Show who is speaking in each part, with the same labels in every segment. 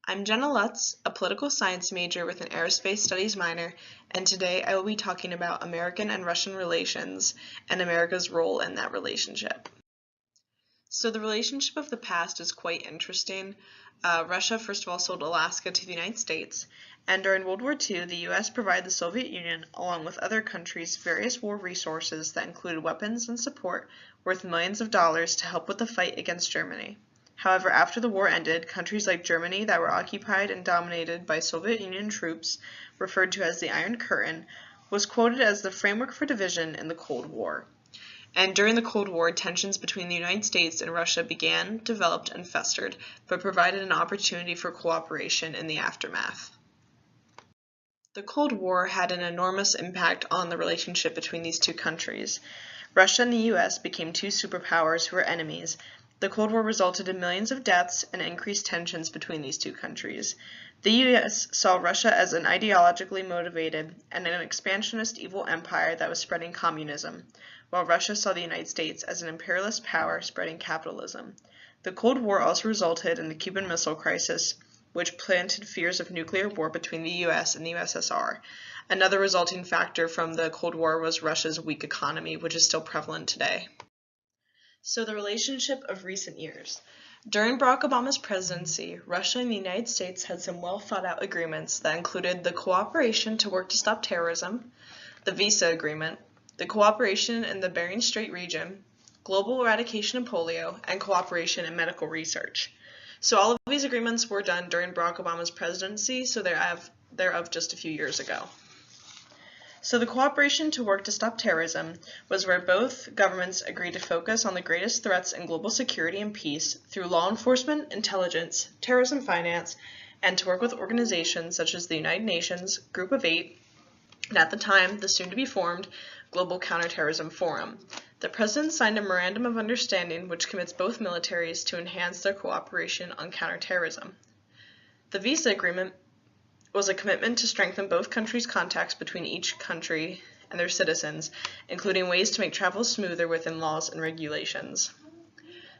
Speaker 1: I'm Jenna Lutz, a political science major with an aerospace studies minor, and today I will be talking about American and Russian relations and America's role in that relationship. So the relationship of the past is quite interesting. Russia, first of all, sold Alaska to the United States, and during World War II, the U.S. provided the Soviet Union, along with other countries, various war resources that included weapons and support worth millions of dollars to help with the fight against Germany. However, after the war ended, countries like Germany that were occupied and dominated by Soviet Union troops, referred to as the Iron Curtain, was quoted as the framework for division in the Cold War. And during the Cold War, tensions between the United States and Russia began, developed, and festered, but provided an opportunity for cooperation in the aftermath. The Cold War had an enormous impact on the relationship between these two countries. Russia and the U.S. became two superpowers who were enemies. The Cold War resulted in millions of deaths and increased tensions between these two countries. The U.S. saw Russia as an ideologically motivated and an expansionist evil empire that was spreading communism, while Russia saw the United States as an imperialist power spreading capitalism. The Cold War also resulted in the Cuban Missile Crisis, which planted fears of nuclear war between the U.S. and the USSR. Another resulting factor from the Cold War was Russia's weak economy, which is still prevalent today. So the relationship of recent years. During Barack Obama's presidency, Russia and the United States had some well thought out agreements that included the cooperation to work to stop terrorism, the Visa Agreement, the cooperation in the Bering Strait region, global eradication of polio, and cooperation in medical research. So all of these agreements were done during Barack Obama's presidency, so they're of just a few years ago. So the cooperation to work to stop terrorism was where both governments agreed to focus on the greatest threats in global security and peace through law enforcement, intelligence, terrorism finance, and to work with organizations such as the United Nations, Group of Eight, and at the time, the soon-to-be-formed Global Counterterrorism Forum. The President signed a Memorandum of Understanding which commits both militaries to enhance their cooperation on counterterrorism. The Visa Agreement was a commitment to strengthen both countries' contacts between each country and their citizens, including ways to make travel smoother within laws and regulations.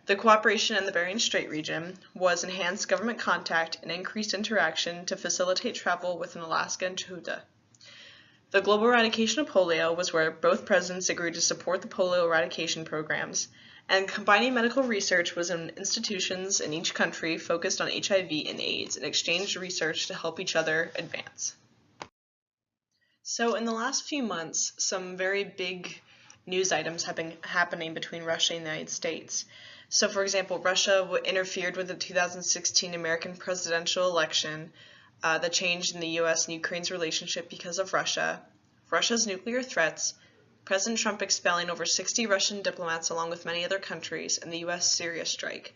Speaker 1: The cooperation in the Bering Strait region was enhanced government contact and increased interaction to facilitate travel within Alaska and Chota. The global eradication of polio was where both presidents agreed to support the polio eradication programs, and combining medical research was in institutions in each country focused on HIV and AIDS and exchanged research to help each other advance. So in the last few months, some very big news items have been happening between Russia and the United States. So for example, Russia interfered with the 2016 American presidential election that changed in the U.S. and Ukraine's relationship because of Russia, Russia's nuclear threats, President Trump expelling over 60 Russian diplomats along with many other countries, and the U.S. Syria strike.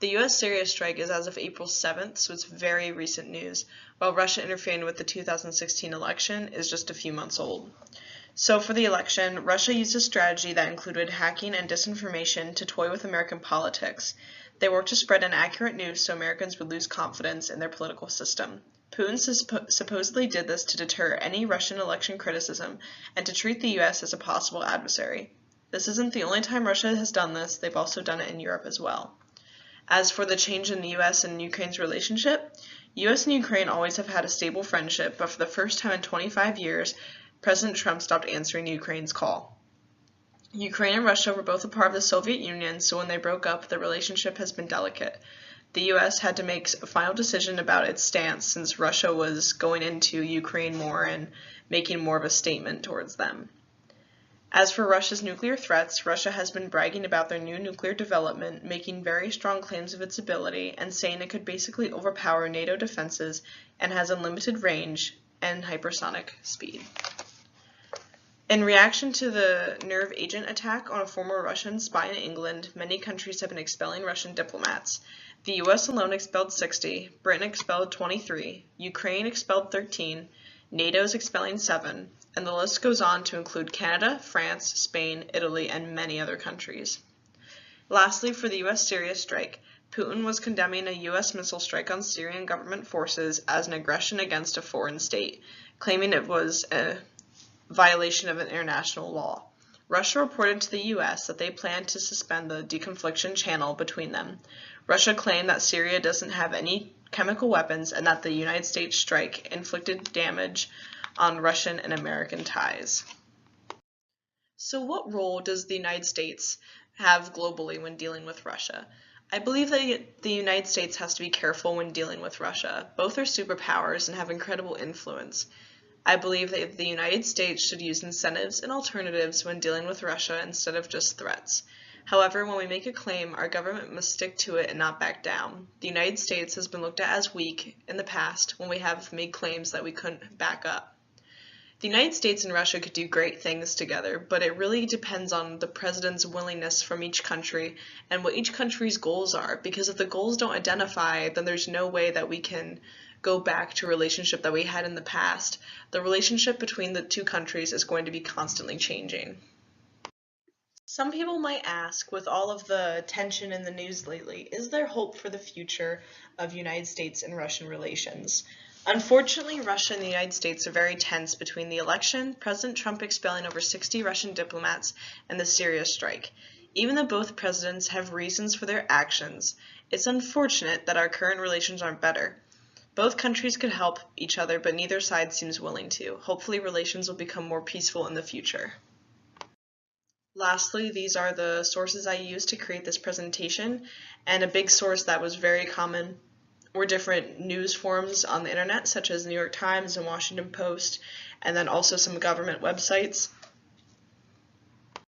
Speaker 1: The U.S. Syria strike is as of April 7th, so it's very recent news, while Russia interfering with the 2016 election is just a few months old. So for the election, Russia used a strategy that included hacking and disinformation to toy with American politics. They worked to spread inaccurate news so Americans would lose confidence in their political system. Putin supposedly did this to deter any Russian election criticism and to treat the U.S. as a possible adversary. This isn't the only time Russia has done this, they've also done it in Europe as well. As for the change in the U.S. and Ukraine's relationship, U.S. and Ukraine always have had a stable friendship, but for the first time in 25 years, President Trump stopped answering Ukraine's call. Ukraine and Russia were both a part of the Soviet Union, so when they broke up, the relationship has been delicate. The U.S. had to make a final decision about its stance since Russia was going into Ukraine more and making more of a statement towards them. As for Russia's nuclear threats, Russia has been bragging about their new nuclear development, making very strong claims of its ability, and saying it could basically overpower NATO defenses and has unlimited range and hypersonic speed. In reaction to the nerve agent attack on a former Russian spy in England, many countries have been expelling Russian diplomats. The U.S. alone expelled 60, Britain expelled 23, Ukraine expelled 13, NATO is expelling 7, and the list goes on to include Canada, France, Spain, Italy, and many other countries. Lastly, for the U.S. Syria strike, Putin was condemning a U.S. missile strike on Syrian government forces as an aggression against a foreign state, claiming it was a violation of an international law. Russia reported to the U.S. that they planned to suspend the deconfliction channel between them. Russia claimed that Syria doesn't have any chemical weapons and that the United States strike inflicted damage on Russian and American ties. So what role does the United States have globally when dealing with Russia? I believe that the United States has to be careful when dealing with Russia. Both are superpowers and have incredible influence. I believe that the United States should use incentives and alternatives when dealing with Russia instead of just threats. However, when we make a claim, our government must stick to it and not back down. The United States has been looked at as weak in the past when we have made claims that we couldn't back up. The United States and Russia could do great things together, but it really depends on the president's willingness from each country and what each country's goals are, because if the goals don't identify, then there's no way that we can go back to a relationship that we had in the past. The relationship between the two countries is going to be constantly changing. Some people might ask, with all of the tension in the news lately, is there hope for the future of United States and Russian relations? Unfortunately, Russia and the United States are very tense between the election, President Trump expelling over 60 Russian diplomats, and the Syria strike. Even though both presidents have reasons for their actions, it's unfortunate that our current relations aren't better. Both countries could help each other, but neither side seems willing to. Hopefully, relations will become more peaceful in the future. Lastly, these are the sources I used to create this presentation, and a big source that was very common were different news forums on the internet, such as the New York Times and Washington Post, and then also some government websites.